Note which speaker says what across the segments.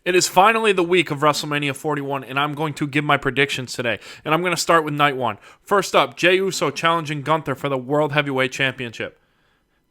Speaker 1: It is finally the week of WrestleMania 41, and I'm going to give my predictions today. And I'm going to start with night one. First up, Jey Uso challenging Gunther for the World Heavyweight Championship.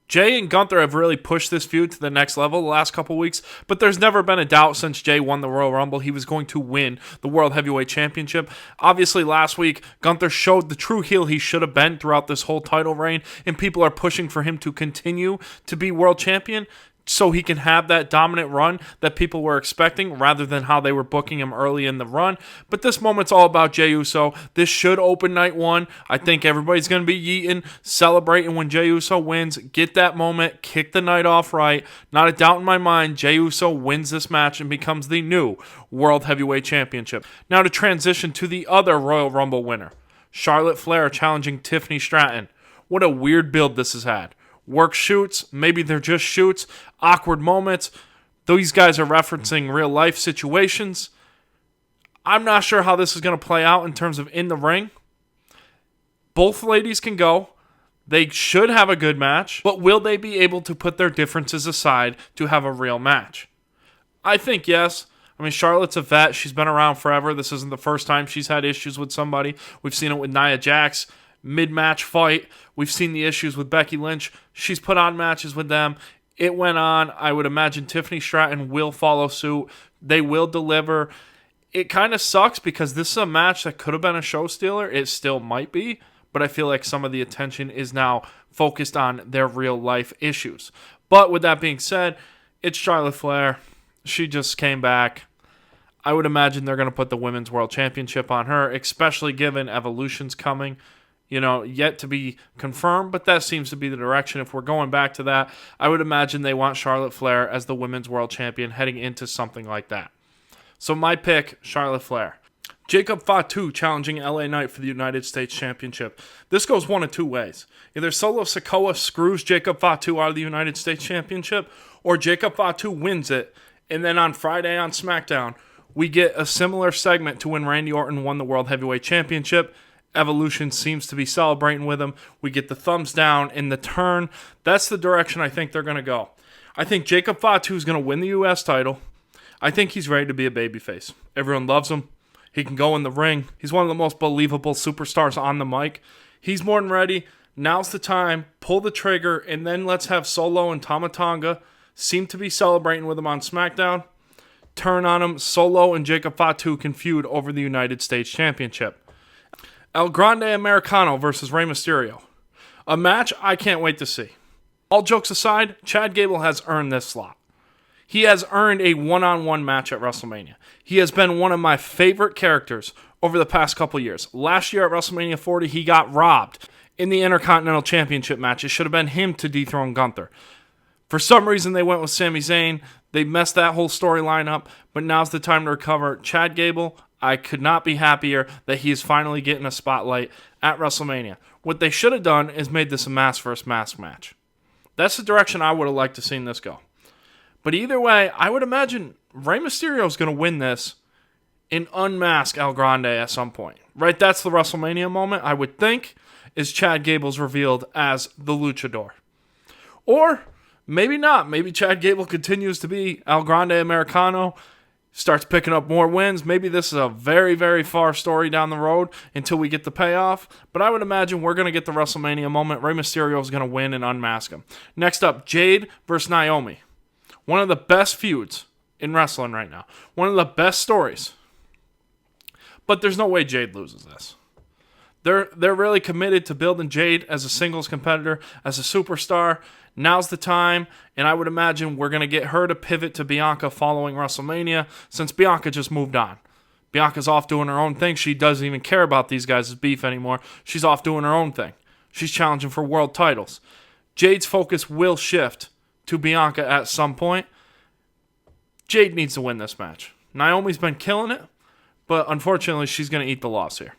Speaker 1: Jey and Gunther have really pushed this feud to the next level the last couple weeks, but there's never been a doubt since Jey won the Royal Rumble he was going to win the World Heavyweight Championship. Obviously, last week, Gunther showed the true heel he should have been throughout this whole title reign, and people are pushing for him to continue to be World Champion, so he can have that dominant run that people were expecting rather than how they were booking him early in the run. But this moment's all about Jey Uso. This should open night one. I think everybody's going to be yeeting, celebrating when Jey Uso wins. Get that moment, kick the night off right. Not a doubt in my mind, Jey Uso wins this match and becomes the new World Heavyweight Championship. Now to transition to the other Royal Rumble winner, Charlotte Flair challenging Tiffany Stratton. What a weird build this has had. Work shoots, maybe they're just shoots, awkward moments. These guys are referencing real life situations. I'm not sure how this is going to play out in terms of in the ring. Both ladies can go. They should have a good match, but will they be able to put their differences aside to have a real match? I think yes. I mean, Charlotte's a vet. She's been around forever. This isn't the first time she's had issues with somebody. We've seen it with Nia Jax. Mid-match fight. We've seen the issues with Becky Lynch. She's put on matches with them. It went on. I would imagine Tiffany Stratton will follow suit. They will deliver. It kind of sucks because this is a match that could have been a show stealer. It still might be, but I feel like some of the attention is now focused on their real-life issues. But with that being said, it's Charlotte Flair. She just came back. I would imagine they're going to put the Women's World Championship on her, especially given Evolution's coming. Yet to be confirmed, but that seems to be the direction. If we're going back to that, I would imagine they want Charlotte Flair as the Women's World Champion heading into something like that. So my pick, Charlotte Flair. Jacob Fatu challenging LA Knight for the United States Championship. This goes one of two ways. Either Solo Sikoa screws Jacob Fatu out of the United States Championship, or Jacob Fatu wins it, and then on Friday on SmackDown, we get a similar segment to when Randy Orton won the World Heavyweight Championship. Evolution seems to be celebrating with him. We get the thumbs down in the turn. That's the direction I think they're going to go. I think Jacob Fatu is going to win the U.S. title. I think he's ready to be a babyface. Everyone loves him. He can go in the ring. He's one of the most believable superstars on the mic. He's more than ready. Now's the time. Pull the trigger, and then let's have Solo and Tama Tonga seem to be celebrating with him on SmackDown. Turn on him. Solo and Jacob Fatu can feud over the United States Championship. El Grande Americano versus Rey Mysterio. A match I can't wait to see. All jokes aside, Chad Gable has earned this slot. He has earned a one-on-one match at WrestleMania. He has been one of my favorite characters over the past couple years. Last year at WrestleMania 40, he got robbed in the Intercontinental Championship match. It should have been him to dethrone Gunther. For some reason, they went with Sami Zayn. They messed that whole storyline up, but now's the time to recover. Chad Gable, I could not be happier that he is finally getting a spotlight at WrestleMania. What they should have done is made this a mask versus mask match. That's the direction I would have liked to see this go. But either way, I would imagine Rey Mysterio is going to win this and unmask El Grande at some point. Right? That's the WrestleMania moment, I would think, is Chad Gable's revealed as the Luchador. Or maybe not. Maybe Chad Gable continues to be El Grande Americano, starts picking up more wins. Maybe this is a very, very far story down the road until we get the payoff. But I would imagine we're going to get the WrestleMania moment. Rey Mysterio is going to win and unmask him. Next up, Jade versus Naomi. One of the best feuds in wrestling right now. One of the best stories. But there's no way Jade loses this. They're really committed to building Jade as a singles competitor, as a superstar. Now's the time, and I would imagine we're going to get her to pivot to Bianca following WrestleMania, since Bianca just moved on. Bianca's off doing her own thing. She doesn't even care about these guys' beef anymore. She's off doing her own thing. She's challenging for world titles. Jade's focus will shift to Bianca at some point. Jade needs to win this match. Naomi's been killing it, but unfortunately she's going to eat the loss here.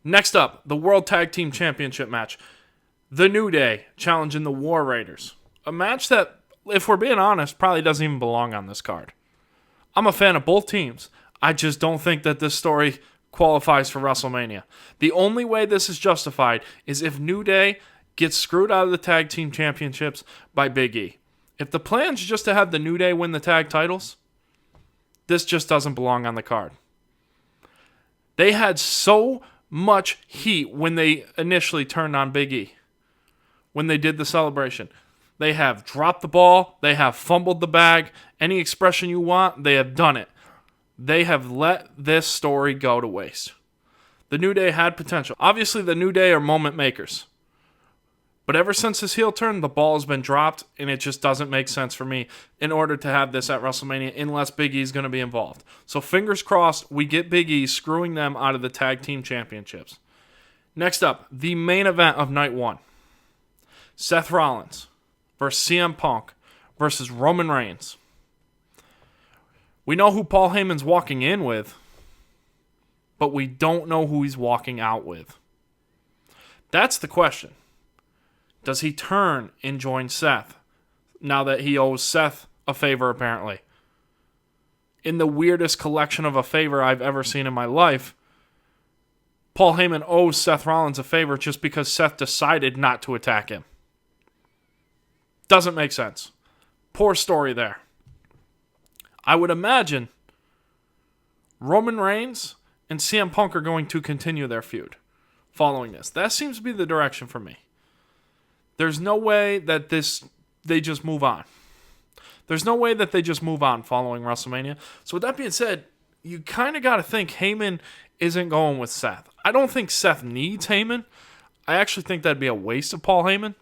Speaker 1: Next up, the World Tag Team Championship match. The New Day challenging the War Raiders. A match that, if we're being honest, probably doesn't even belong on this card. I'm a fan of both teams. I just don't think that this story qualifies for WrestleMania. The only way this is justified is if New Day gets screwed out of the Tag Team Championships by Big E. If the plan's just to have the New Day win the tag titles, this just doesn't belong on the card. They had so much heat when they initially turned on Big E, when they did the celebration. They have dropped the ball. They have fumbled the bag. Any expression you want, they have done it. They have let this story go to waste. The New Day had potential. Obviously, the New Day are moment makers. But ever since his heel turn, the ball has been dropped, and it just doesn't make sense for me in order to have this at WrestleMania unless Big E is going to be involved. So fingers crossed, we get Big E screwing them out of the Tag Team Championships. Next up, the main event of Night 1. Seth Rollins versus CM Punk versus Roman Reigns. We know who Paul Heyman's walking in with, but we don't know who he's walking out with. That's the question. Does he turn and join Seth now that he owes Seth a favor, apparently? In the weirdest collection of a favor I've ever seen in my life, Paul Heyman owes Seth Rollins a favor just because Seth decided not to attack him. Doesn't make sense. Poor story there. I would imagine Roman Reigns and CM Punk are going to continue their feud following this. That seems to be the direction for me. There's no way that they just move on. There's no way that they just move on following WrestleMania. So with that being said, you kind of got to think Heyman isn't going with Seth. I don't think Seth needs Heyman. I actually think that'd be a waste of Paul Heyman.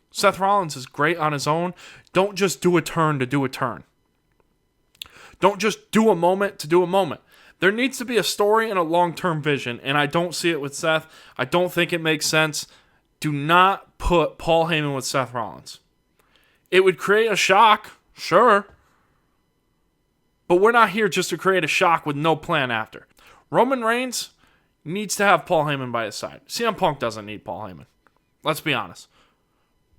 Speaker 1: Seth Rollins is great on his own. Don't just do a turn to do a turn. Don't just do a moment to do a moment. There needs to be a story and a long-term vision, and I don't see it with Seth. I don't think it makes sense. Do not put Paul Heyman with Seth Rollins. It would create a shock, sure. But we're not here just to create a shock with no plan after. Roman Reigns needs to have Paul Heyman by his side. CM Punk doesn't need Paul Heyman. Let's be honest.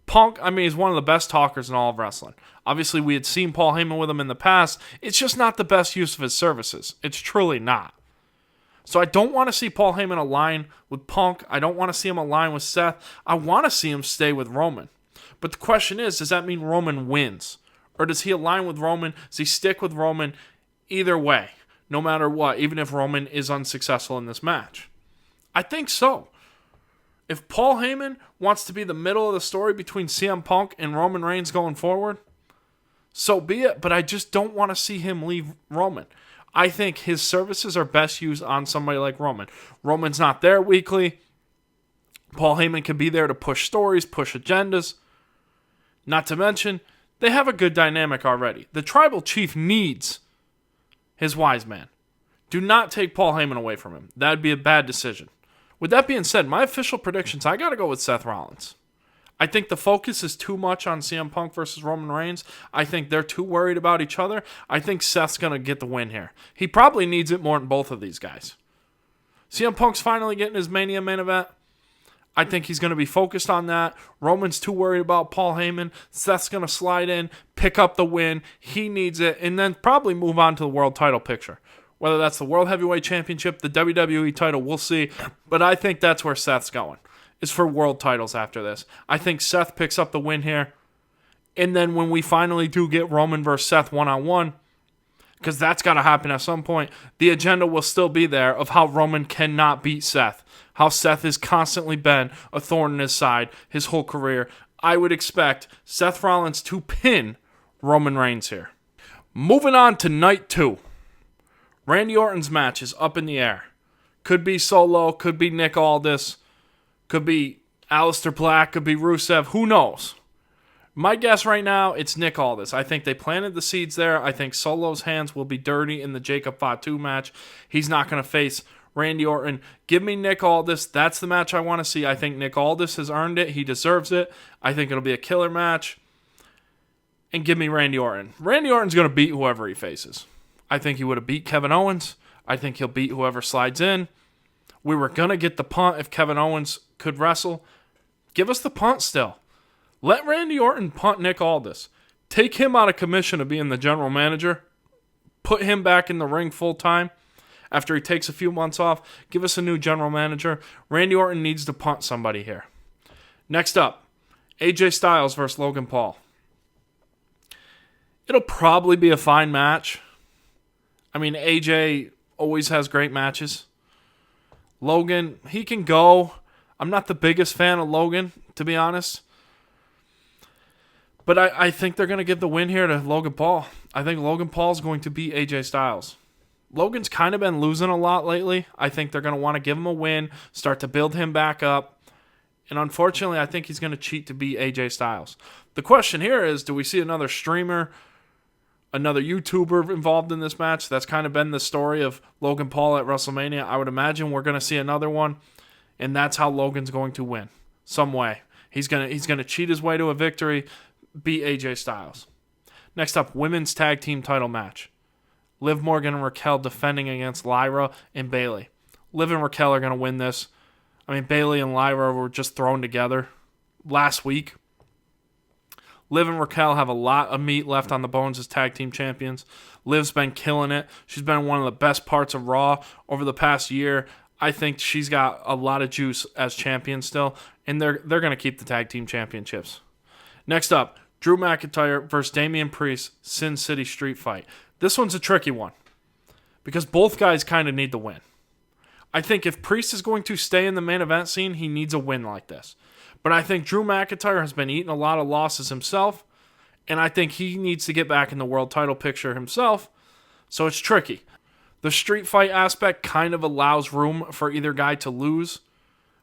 Speaker 1: Punk, he's one of the best talkers in all of wrestling. Obviously, we had seen Paul Heyman with him in the past. It's just not the best use of his services. It's truly not. So I don't want to see Paul Heyman align with Punk. I don't want to see him align with Seth. I want to see him stay with Roman. But the question is, does that mean Roman wins? Or does he align with Roman? Does he stick with Roman? Either way, no matter what, even if Roman is unsuccessful in this match. I think so. If Paul Heyman wants to be the middle of the story between CM Punk and Roman Reigns going forward, so be it. But I just don't want to see him leave Roman. I think his services are best used on somebody like Roman. Roman's not there weekly. Paul Heyman can be there to push stories, push agendas. Not to mention, they have a good dynamic already. The tribal chief needs his wise man. Do not take Paul Heyman away from him. That would be a bad decision. With that being said, my official predictions, I got to go with Seth Rollins. I think the focus is too much on CM Punk versus Roman Reigns. I think they're too worried about each other. I think Seth's going to get the win here. He probably needs it more than both of these guys. CM Punk's finally getting his Mania main event. I think he's going to be focused on that. Roman's too worried about Paul Heyman. Seth's going to slide in, pick up the win. He needs it, and then probably move on to the world title picture. Whether that's the World Heavyweight Championship, the WWE title, we'll see. But I think that's where Seth's going. Is for world titles after this. I think Seth picks up the win here. And then when we finally do get Roman versus Seth one-on-one, because that's got to happen at some point, the agenda will still be there of how Roman cannot beat Seth. How Seth has constantly been a thorn in his side his whole career. I would expect Seth Rollins to pin Roman Reigns here. Moving on to night 2. Randy Orton's match is up in the air. Could be Solo, could be Nick Aldis, could be Aleister Black, could be Rusev, who knows? My guess right now, it's Nick Aldis. I think they planted the seeds there. I think Solo's hands will be dirty in the Jacob Fatu match. He's not going to face Randy Orton. Give me Nick Aldis. That's the match I want to see. I think Nick Aldis has earned it. He deserves it. I think it'll be a killer match. And give me Randy Orton. Randy Orton's going to beat whoever he faces. I think he would have beat Kevin Owens. I think he'll beat whoever slides in. We were going to get the punt if Kevin Owens could wrestle. Give us the punt still. Let Randy Orton punt Nick Aldis. Take him out of commission of being the general manager. Put him back in the ring full time after he takes a few months off. Give us a new general manager. Randy Orton needs to punt somebody here. Next up, AJ Styles versus Logan Paul. It'll probably be a fine match. I mean, AJ always has great matches. Logan, he can go. I'm not the biggest fan of Logan, to be honest. But I think they're going to give the win here to Logan Paul. I think Logan Paul's going to beat AJ Styles. Logan's kind of been losing a lot lately. I think they're going to want to give him a win, start to build him back up. And unfortunately, I think he's going to cheat to beat AJ Styles. The question here is, do we see another streamer, another YouTuber involved in this match? That's kind of been the story of Logan Paul at WrestleMania. I would imagine we're going to see another one, and that's how Logan's going to win. Some way. He's going to cheat his way to a victory, beat AJ Styles. Next up, women's tag team title match. Liv Morgan and Raquel defending against Lyra and Bayley. Liv and Raquel are going to win this. I mean, Bayley and Lyra were just thrown together last week. Liv and Raquel have a lot of meat left on the bones as tag team champions. Liv's been killing it. She's been one of the best parts of Raw over the past year. I think she's got a lot of juice as champion still, and they're going to keep the tag team championships. Next up, Drew McIntyre versus Damian Priest, Sin City Street Fight. This one's a tricky one because both guys kind of need the win. I think if Priest is going to stay in the main event scene, he needs a win like this. But I think Drew McIntyre has been eating a lot of losses himself, and I think he needs to get back in the world title picture himself, so it's tricky. The street fight aspect kind of allows room for either guy to lose,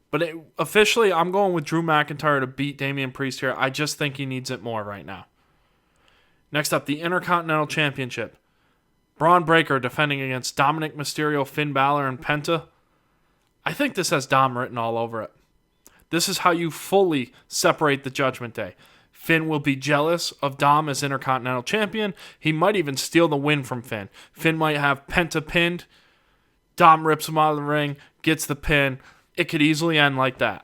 Speaker 1: but officially I'm going with Drew McIntyre to beat Damian Priest here. I just think he needs it more right now. Next up, the Intercontinental Championship. Braun Breaker defending against Dominic Mysterio, Finn Balor, and Penta. I think this has Dom written all over it. This is how you fully separate the Judgment Day. Finn will be jealous of Dom as Intercontinental Champion. He might even steal the win from Finn. Finn might have Penta pinned. Dom rips him out of the ring, gets the pin. It could easily end like that.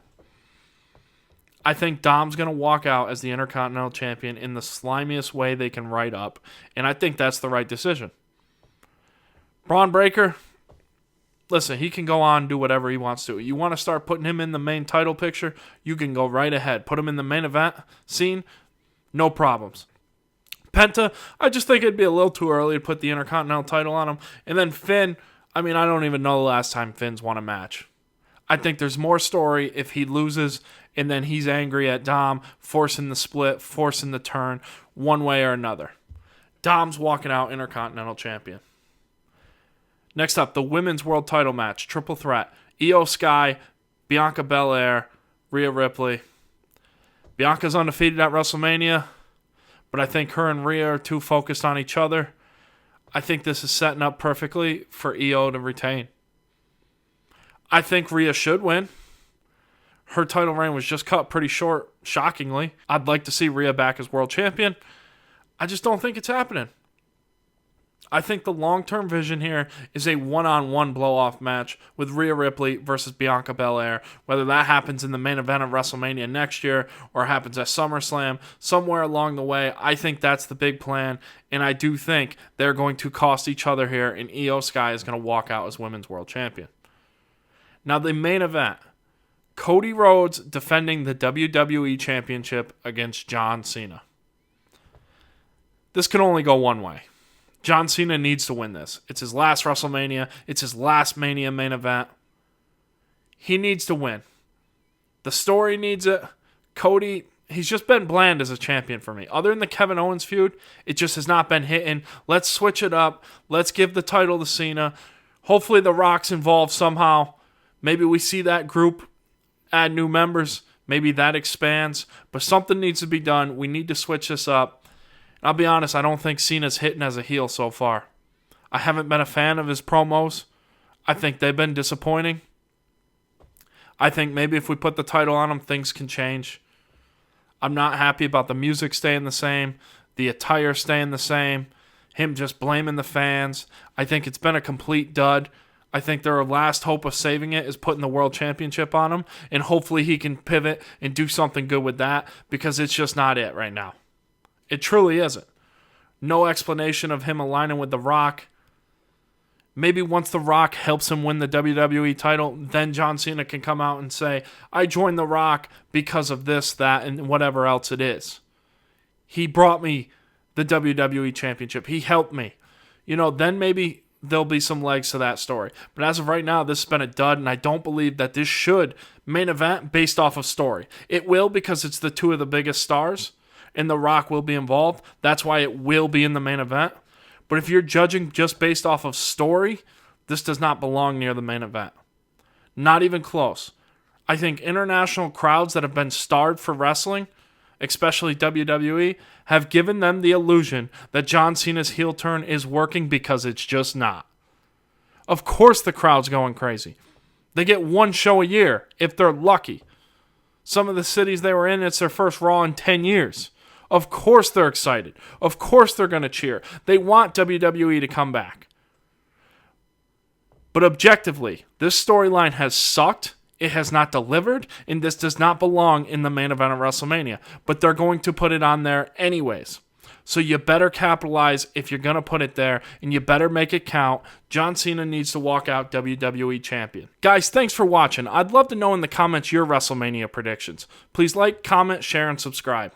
Speaker 1: I think Dom's going to walk out as the Intercontinental Champion in the slimiest way they can write up, and I think that's the right decision. Braun Breaker, listen, he can go on and do whatever he wants to. You want to start putting him in the main title picture, you can go right ahead. Put him in the main event scene, no problems. Penta, I just think it'd be a little too early to put the Intercontinental title on him. And then Finn, I mean, I don't even know the last time Finn's won a match. I think there's more story if he loses and then he's angry at Dom, forcing the split, forcing the turn, one way or another. Dom's walking out Intercontinental Champion. Next up, the Women's World Title match, triple threat. Io Sky, Bianca Belair, Rhea Ripley. Bianca's undefeated at WrestleMania, but I think her and Rhea are too focused on each other. I think this is setting up perfectly for Io to retain. I think Rhea should win. Her title reign was just cut pretty short, shockingly. I'd like to see Rhea back as world champion. I just don't think it's happening. I think the long-term vision here is a one-on-one blow-off match with Rhea Ripley versus Bianca Belair. Whether that happens in the main event of WrestleMania next year or happens at SummerSlam, somewhere along the way, I think that's the big plan. And I do think they're going to cost each other here, and Io Sky is going to walk out as Women's World Champion. Now the main event, Cody Rhodes defending the WWE Championship against John Cena. This can only go one way. John Cena needs to win this. It's his last WrestleMania. It's his last Mania main event. He needs to win. The story needs it. Cody, he's just been bland as a champion for me. Other than the Kevin Owens feud, it just has not been hitting. Let's switch it up. Let's give the title to Cena. Hopefully The Rock's involved somehow. Maybe we see that group add new members. Maybe that expands. But something needs to be done. We need to switch this up. I'll be honest, I don't think Cena's hitting as a heel so far. I haven't been a fan of his promos. I think they've been disappointing. I think maybe if we put the title on him, things can change. I'm not happy about the music staying the same, the attire staying the same, him just blaming the fans. I think it's been a complete dud. I think their last hope of saving it is putting the World Championship on him, and hopefully he can pivot and do something good with that, because it's just not it right now. It truly isn't. No explanation of him aligning with The Rock. Maybe once The Rock helps him win the WWE title, then John Cena can come out and say, I joined The Rock because of this, that, and whatever else it is. He brought me the WWE Championship. He helped me. Then maybe there'll be some legs to that story. But as of right now, this has been a dud, and I don't believe that this should main event based off of story. It will, because it's the two of the biggest stars, and The Rock will be involved. That's why it will be in the main event. But if you're judging just based off of story, this does not belong near the main event. Not even close. I think international crowds that have been starved for wrestling, especially WWE, have given them the illusion that John Cena's heel turn is working, because it's just not. Of course the crowd's going crazy. They get one show a year, if they're lucky. Some of the cities they were in, it's their first Raw in 10 years. Of course they're excited. Of course they're going to cheer. They want WWE to come back. But objectively, this storyline has sucked. It has not delivered, and this does not belong in the main event of WrestleMania. But they're going to put it on there anyways. So you better capitalize if you're going to put it there, and you better make it count. John Cena needs to walk out WWE champion. Guys, thanks for watching. I'd love to know in the comments your WrestleMania predictions. Please like, comment, share, and subscribe.